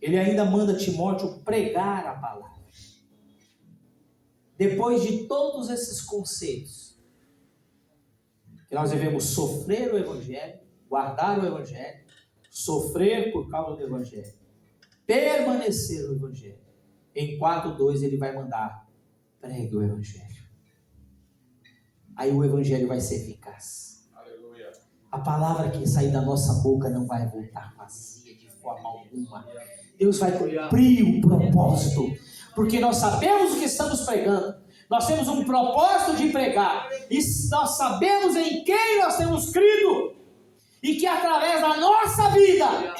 ele ainda manda Timóteo pregar a palavra. Depois de todos esses conceitos, que nós devemos sofrer o Evangelho, guardar o Evangelho, sofrer por causa do Evangelho, permanecer no Evangelho. Em 4:2 ele vai mandar, pregue o Evangelho. Aí o Evangelho vai ser eficaz. Aleluia. A palavra que sair da nossa boca não vai voltar vazia de forma alguma. Deus vai cumprir o propósito, porque nós sabemos o que estamos pregando. Nós temos um propósito de pregar, e nós sabemos em quem nós temos crido, e que através da nossa vida,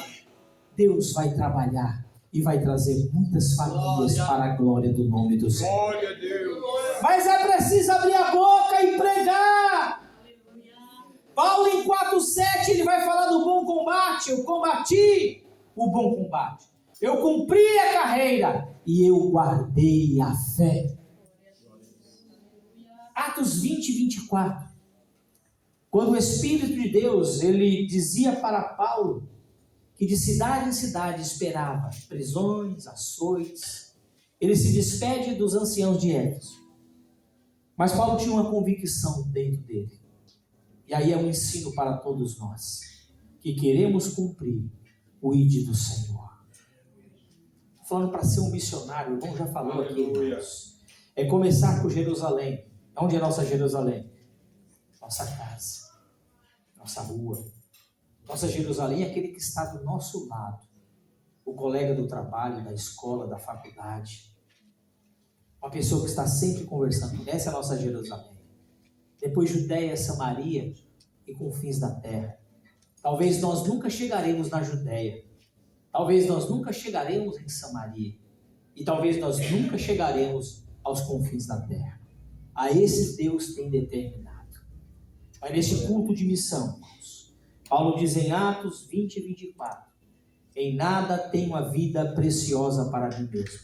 Deus vai trabalhar e vai trazer muitas famílias para a glória do nome do Senhor. Glória a Deus. Mas é preciso abrir a boca e pregar. Paulo em 4,7 ele vai falar do bom combate. Eu combati o bom combate, eu cumpri a carreira e eu guardei a fé. Atos 20, 24. Quando o Espírito de Deus ele dizia para Paulo que de cidade em cidade esperava prisões, açoites, ele se despede dos anciãos de Éfeso. Mas Paulo tinha uma convicção dentro dele. E aí é um ensino para todos nós, que queremos cumprir o ID do Senhor. Falando para ser um missionário, o irmão já falou aqui, irmãos. É começar por Jerusalém. Onde é nossa Jerusalém? Nossa casa, nossa rua. Nossa Jerusalém é aquele que está do nosso lado. O colega do trabalho, da escola, da faculdade. Uma pessoa que está sempre conversando. Essa é a nossa Jerusalém. Depois Judéia, Samaria e confins da terra. Talvez nós nunca chegaremos na Judéia. Talvez nós nunca chegaremos em Samaria. E talvez nós nunca chegaremos aos confins da terra. A esse Deus tem determinado. Mas nesse culto de missão, irmãos, Paulo diz em Atos 20 e 24: em nada tenho a vida preciosa para mim mesmo,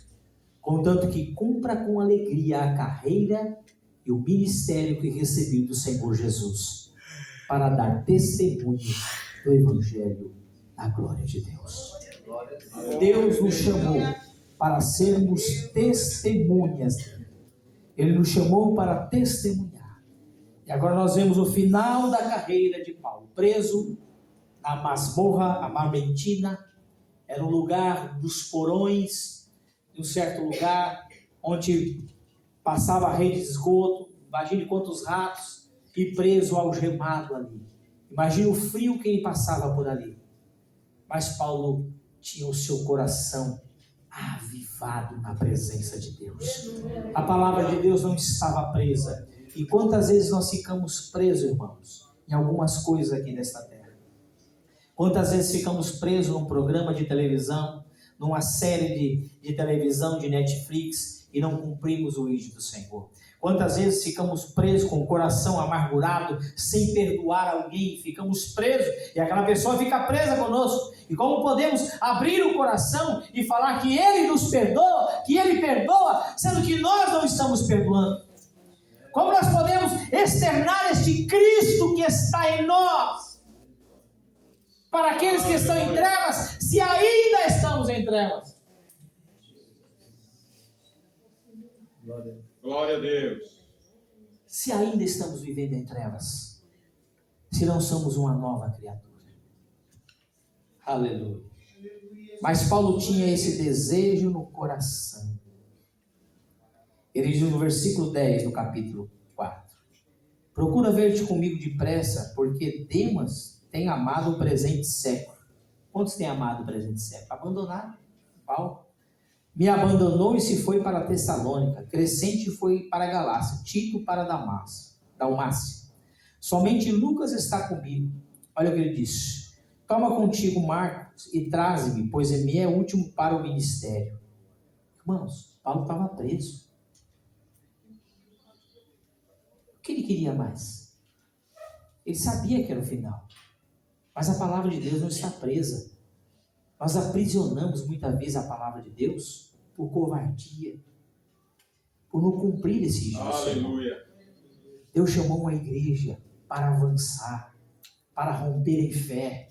contanto que cumpra com alegria a carreira e o ministério que recebi do Senhor Jesus, para dar testemunho do Evangelho da glória de Deus. Deus nos chamou para sermos testemunhas. Ele nos chamou para testemunhar. E agora nós vemos o final da carreira de Paulo, preso na masmorra amarmentina. Era um lugar dos porões, de um certo lugar onde passava a rede de esgoto. Imagine quantos ratos, e preso, algemado ali. Imagine o frio que ele passava por ali. Mas Paulo tinha o seu coração avivado na presença de Deus. A palavra de Deus não estava presa. E quantas vezes nós ficamos presos, irmãos, em algumas coisas aqui nesta terra? Quantas vezes ficamos presos num programa de televisão, numa série de televisão, de Netflix, e não cumprimos o ID do Senhor? Quantas vezes ficamos presos com o coração amargurado, sem perdoar alguém, ficamos presos, e aquela pessoa fica presa conosco. E como podemos abrir o coração e falar que Ele nos perdoa, que Ele perdoa, sendo que nós não estamos perdoando? Como nós podemos externar este Cristo que está em nós para aqueles que estão em trevas, se ainda estamos em trevas? Glória a Deus. Se ainda estamos vivendo em trevas, se não somos uma nova criatura. Aleluia. Mas Paulo tinha esse desejo no coração. Ele diz no versículo 10 do capítulo 4: procura ver-te comigo depressa, porque Demas tem amado o presente século. Quantos têm amado o presente século? Abandonaram Paulo. Me abandonou e se foi para Tessalônica. Crescente foi para Galácia. Tito para Dalmácia. Somente Lucas está comigo. Olha o que ele diz: toma contigo Marcos e traze-me, pois me é último para o ministério. Irmãos, Paulo estava preso. O que ele queria mais? Ele sabia que era o final. Mas a palavra de Deus não está presa. Nós aprisionamos muitas vezes a palavra de Deus por covardia, por não cumprir esse juízo. Aleluia. Deus chamou uma igreja para avançar, para romper em fé,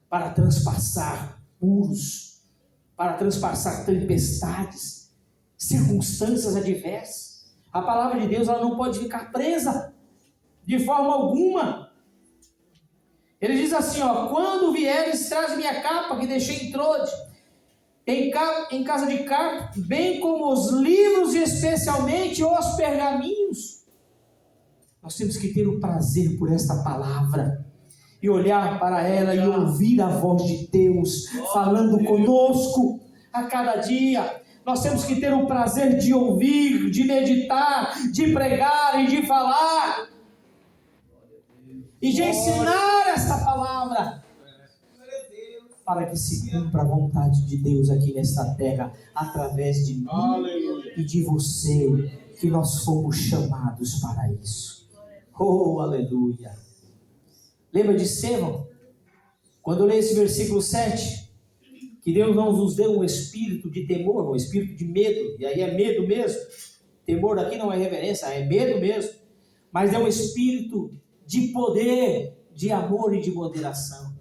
para transpassar muros, para transpassar tempestades, circunstâncias adversas. A palavra de Deus ela não pode ficar presa de forma alguma. Ele diz assim, quando vieres, traz minha capa que deixei em Trode, em casa de Carpo, bem como os livros e especialmente os pergaminhos. Nós temos que ter o prazer por esta palavra. e olhar para ela e ouvir a voz de Deus falando conosco a cada dia. Nós temos que ter o prazer de ouvir, de meditar, de pregar e de falar e de ensinar esta palavra para que se cumpra a vontade de Deus aqui nesta terra através de mim e de você, que nós fomos chamados para isso. Oh, aleluia! Lembra de Estevão? Quando eu leio esse versículo 7, que Deus não nos deu um espírito de temor, um espírito de medo, e aí é medo mesmo. Temor aqui não é reverência, é medo mesmo. Mas é um espírito de poder, de amor e de moderação.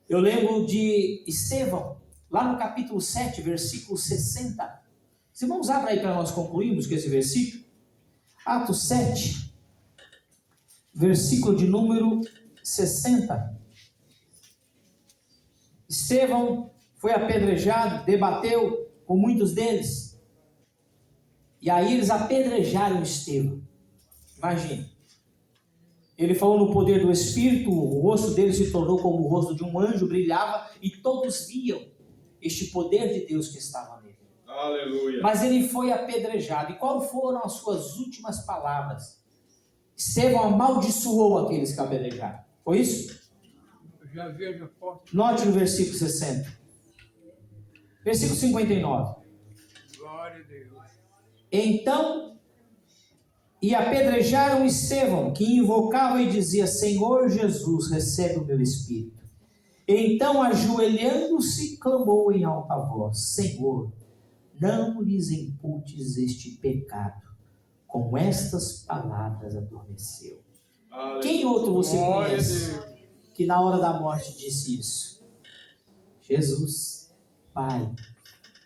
Eu lembro de Estevão, lá no capítulo 7, versículo 60. Se vamos abrir aí para nós concluirmos com esse versículo. Atos 7, versículo de número 60. Estevão foi apedrejado, debateu com muitos deles. E aí eles apedrejaram Estevão. Imagina. Ele falou no poder do Espírito, o rosto dele se tornou como o rosto de um anjo, brilhava, e todos viam este poder de Deus que estava nele. Aleluia. Mas ele foi apedrejado. E quais foram as suas últimas palavras? Estevão amaldiçoou aqueles que apedrejaram. Foi isso? Eu já vejo a porta. Note no versículo 60. Versículo 59. Glória a Deus. Então, e apedrejaram Estevão, que invocava e dizia: Senhor Jesus, recebe o meu espírito. Então, ajoelhando-se, clamou em alta voz: Senhor, não lhes imputes este pecado. Com estas palavras adormeceu. Aleluia. Quem outro você Glória a conhece Deus. que na hora da morte disse isso? Jesus, Pai,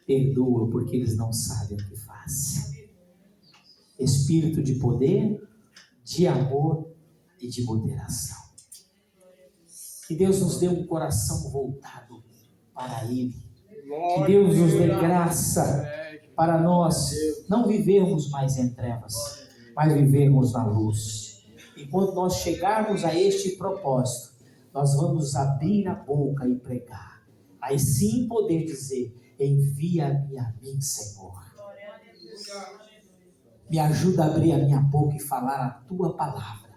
perdoa porque eles não sabem o que fazem. Espírito de poder, de amor e de moderação. Que Deus nos dê um coração voltado para Ele. Que Deus nos dê graça para nós não vivermos mais em trevas, mas vivermos na luz. E quando nós chegarmos a este propósito, nós vamos abrir a boca e pregar. Aí sim poder dizer: envia-me a mim, Senhor. Me ajuda a abrir a minha boca e falar a tua palavra.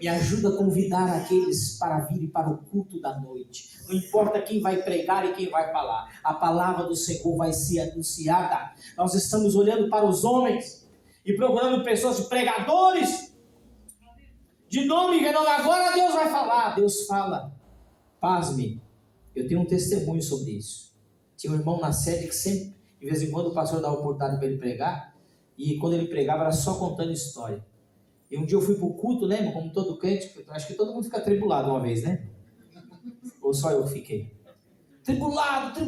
Me ajuda a convidar aqueles para virem para o culto da noite. Não importa quem vai pregar e quem vai falar. A palavra do Senhor vai ser anunciada. Nós estamos olhando para os homens e procurando pessoas de pregadores. De nome e renome. Agora Deus vai falar. Deus fala. Pasme. Eu tenho um testemunho sobre isso. Tinha um irmão na sede que sempre, de vez em quando, o pastor dava oportunidade para ele pregar. E quando ele pregava, era só contando história. E um dia eu fui para o culto, lembra? Como todo crente, acho que todo mundo fica atribulado uma vez, né? Ou só eu fiquei? Tribulado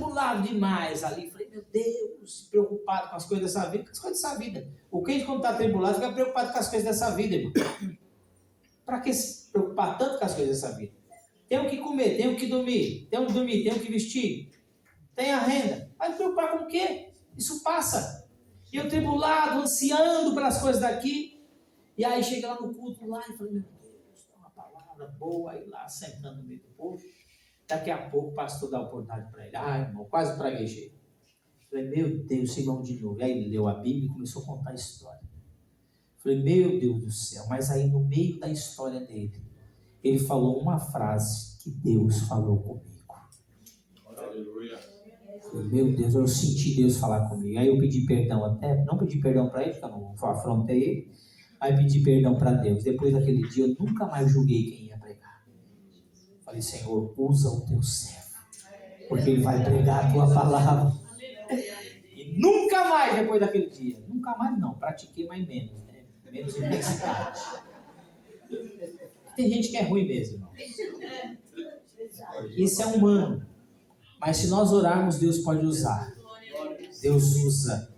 demais ali. Falei, meu Deus, preocupado com as coisas dessa vida. Com as coisas dessa vida. O crente, quando está atribulado, fica preocupado com as coisas dessa vida, irmão. Para que se preocupar tanto com as coisas dessa vida? Tenho que comer, tenho que dormir, tenho que vestir, tenho a renda. Vai se preocupar com o quê? Isso passa. E eu tribulado, ansiando pelas coisas daqui. E aí cheguei lá no culto lá e falei, meu Deus, tem uma palavra boa. Aí lá, sentando no meio do povo. Daqui a pouco o pastor dá a oportunidade para ele. Ai, irmão, quase praguejei. Falei, meu Deus, esse irmão de novo. E aí ele leu a Bíblia e começou a contar a história. Falei, meu Deus do céu. Mas aí no meio da história dele, ele falou uma frase que Deus falou comigo. Aleluia. Falei, meu Deus, eu senti Deus falar comigo. Aí eu pedi perdão até, não pedi perdão para ele, porque eu não afrontei ele. Aí pedi perdão para Deus. Depois daquele dia eu nunca mais julguei quem ia pregar. Falei, Senhor, usa o teu servo, porque ele vai pregar a tua palavra. E nunca mais, depois daquele dia, nunca mais não, pratiquei mais menos, né? Menos intensidade. Tem gente que é ruim mesmo, irmão. Isso é humano. Mas se nós orarmos, Deus pode usar. Deus usa,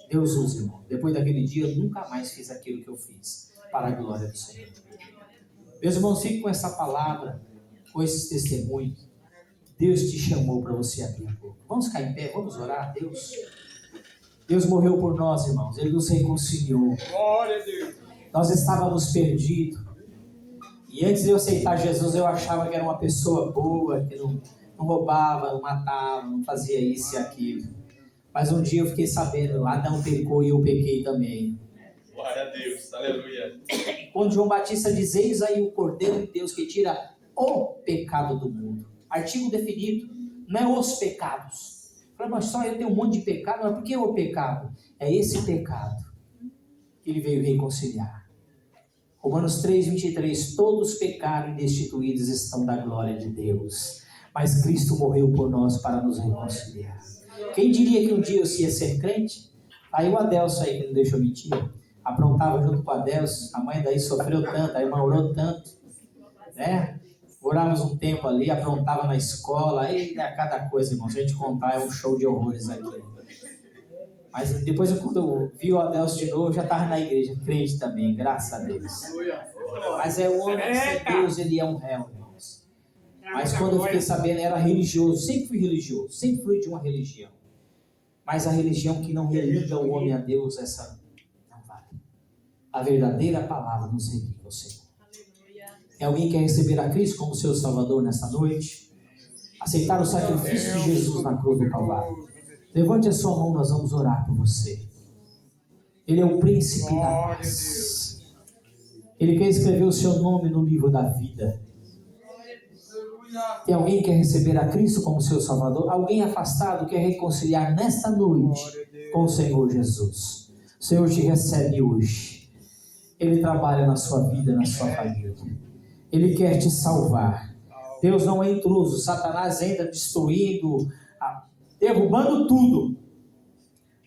irmão. Depois daquele dia, eu nunca mais fiz aquilo que eu fiz, para a glória do Senhor. Meus irmãos, fiquem com essa palavra, com esses testemunhos. Deus te chamou para você abrir a boca. Vamos ficar em pé, vamos orar a Deus. Deus morreu por nós, irmãos. Ele nos reconciliou. Glória a Deus. Nós estávamos perdidos. E antes de eu aceitar Jesus, eu achava que era uma pessoa boa, que não roubava, não matava, não fazia isso e aquilo. Mas um dia eu fiquei sabendo, Adão pecou e eu pequei também. Glória a Deus, aleluia. Quando João Batista diz, eis aí o Cordeiro de Deus que tira o pecado do mundo. Artigo definido, não é os pecados. Mas só eu tenho um monte de pecado, mas por que o pecado? É esse pecado que ele veio reconciliar. Romanos 3:23, todos pecaram e destituídos estão da glória de Deus. Mas Cristo morreu por nós para nos reconciliar. Quem diria que um dia eu ia ser crente? Aí o Adelso aí, que não deixou mentir, aprontava junto com o Adelso, a mãe daí sofreu tanto, a irmã orou tanto, né? Orávamos um tempo ali, aprontava na escola, aí a cada coisa, irmãos, a gente contar é um show de horrores aqui. Mas depois, quando eu vi o Adelso de novo, eu já estava na igreja, crente também, graças a Deus. Mas é o homem sem Deus, ele é um réu, irmãos. Mas quando eu fiquei sabendo, era religioso, sempre fui religioso, sempre fui de uma religião. Mas a religião que não religa o homem a Deus, essa não vale. A verdadeira palavra nos religa ao Senhor. É alguém que quer receber a Cristo como seu Salvador nesta noite? Aceitar o sacrifício de Jesus na cruz do Calvário? Levante a sua mão, nós vamos orar por você. Ele é o príncipe da paz. Ele quer escrever o seu nome no livro da vida. Tem alguém que quer receber a Cristo como seu Salvador? Alguém afastado quer reconciliar nesta noite com o Senhor Jesus. O Senhor te recebe hoje. Ele trabalha na sua vida, na sua família. Ele quer te salvar. Deus não é intruso. Satanás entra destruindo, derrubando tudo.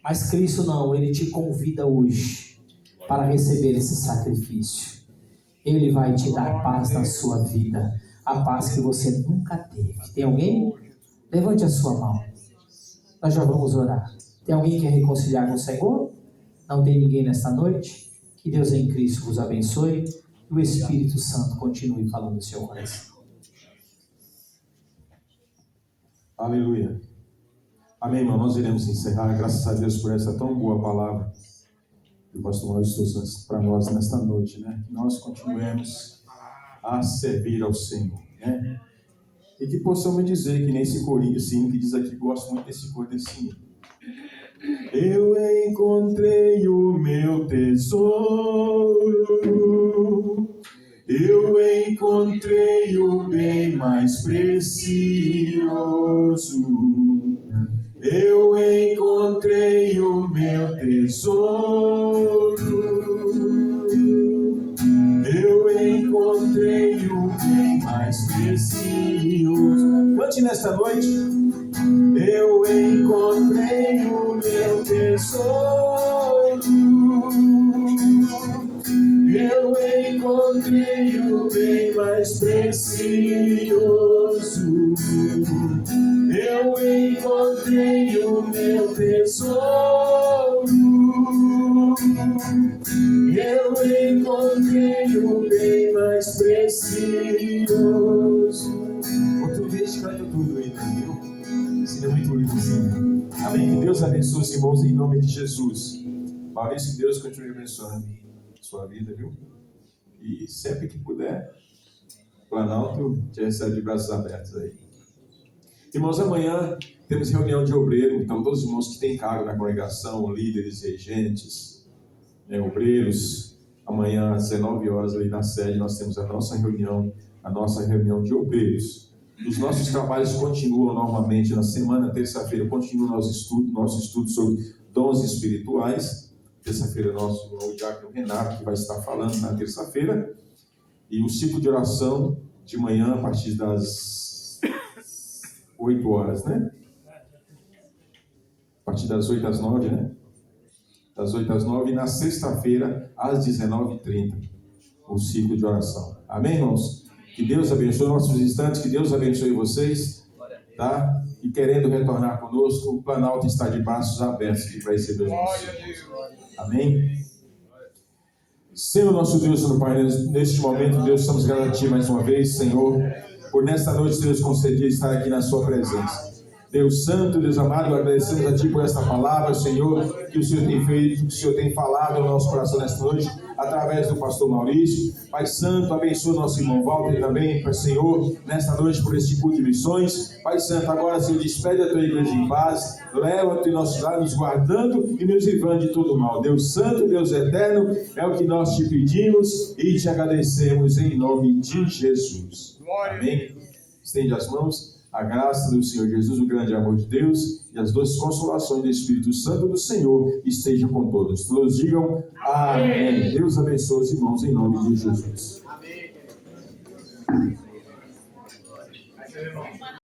Mas Cristo não. Ele te convida hoje para receber esse sacrifício. Ele vai te dar paz na sua vida. A paz que você nunca teve. Tem alguém? Levante a sua mão. Nós já vamos orar. Tem alguém que quer reconciliar com o Senhor? Não tem ninguém nesta noite? Que Deus em Cristo vos abençoe e o Espírito Santo continue falando no seu coração. Aleluia. Amém, irmão. Nós iremos encerrar. Graças a Deus por essa tão boa palavra que o pastor Maurício trouxe para nós nesta noite, né? Que nós continuemos a servir ao Senhor, né? E que possamos dizer que nesse corinho, sim, que diz aqui, gosto muito desse cor desse hino. Eu encontrei o meu tesouro, eu encontrei o bem mais precioso, eu encontrei o meu tesouro, eu encontrei o bem mais precioso. Cante nesta noite. Eu encontrei o meu tesouro, eu encontrei o bem mais precioso, eu encontrei o meu tesouro, eu encontrei o bem mais precioso. Outro vez canta tudo aí, viu? Seria muito lindo, sim. Amém. Que Deus abençoe os irmãos em nome de Jesus. Maurício, que Deus continue abençoando a sua vida, viu? E sempre que puder, Planalto te recebe de braços abertos aí. Irmãos, amanhã temos reunião de obreiro. Então, todos os irmãos que têm cargo na congregação, líderes, regentes, obreiros, amanhã às 19 horas ali na sede nós temos a nossa reunião de obreiros. Os nossos trabalhos continuam normalmente na semana. Terça-feira continua o nosso estudo sobre dons espirituais. Terça-feira nosso irmão Diácono Renato que vai estar falando na terça-feira. E o ciclo de oração de manhã a partir das 8 horas, né? A partir das 8 às 9, né? Das 8 às 9 e na sexta-feira às 19h30 o ciclo de oração. Amém, irmãos? Que Deus abençoe nossos visitantes, que Deus abençoe vocês, tá? E querendo retornar conosco, o Planalto está de braços abertos para receber os nossos. Amém? Senhor nosso Deus, Senhor Pai, neste momento, Deus, estamos gratos a Ti mais uma vez, Senhor, por nesta noite, Deus, conceder estar aqui na Sua presença. Deus Santo, Deus amado, agradecemos a Ti por esta palavra, Senhor, que o Senhor tem feito, que o Senhor tem falado ao nosso coração nesta noite. através do pastor Maurício. Pai Santo, abençoa nosso irmão Walter também, Pai Senhor, nesta noite por este culto de missões. Pai Santo, agora, Senhor, despede a tua igreja em paz, leva-te nossos lares, nos guardando e nos livrando de todo mal. Deus Santo, Deus Eterno, é o que nós te pedimos e te agradecemos em nome de Jesus. Amém. Estende as mãos. A graça do Senhor Jesus, o grande amor de Deus e as doces consolações do Espírito Santo do Senhor estejam com todos. Todos digam amém. Deus abençoe os irmãos em nome de Jesus.